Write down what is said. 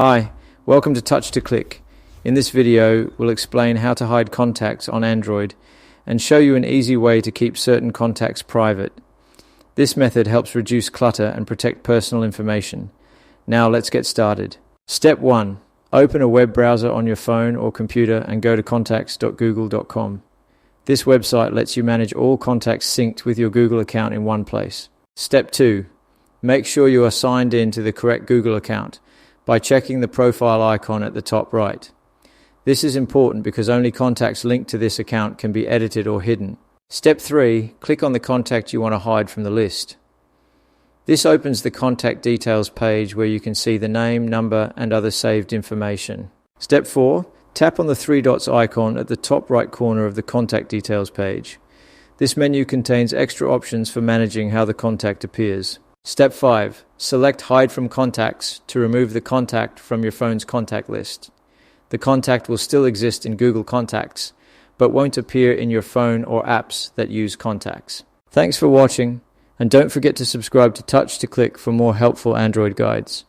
Hi, welcome to Touch to Click. In this video, we'll explain how to hide contacts on Android and show you an easy way to keep certain contacts private. This method helps reduce clutter and protect personal information. Now let's get started. Step 1. Open a web browser on your phone or computer and go to contacts.google.com. This website lets you manage all contacts synced with your Google account in one place. Step 2. Make sure you are signed in to the correct Google account by checking the profile icon at the top right. This is important because only contacts linked to this account can be edited or hidden. Step 3. Click on the contact you want to hide from the list. This opens the contact details page where you can see the name, number, and other saved information. Step 4. Tap on the three dots icon at the top right corner of the contact details page. This menu contains extra options for managing how the contact appears. Step 5. Select Hide from Contacts to remove the contact from your phone's contact list. The contact will still exist in Google Contacts, but won't appear in your phone or apps that use contacts. Thanks for watching, and don't forget to subscribe to Touch to Click for more helpful Android guides.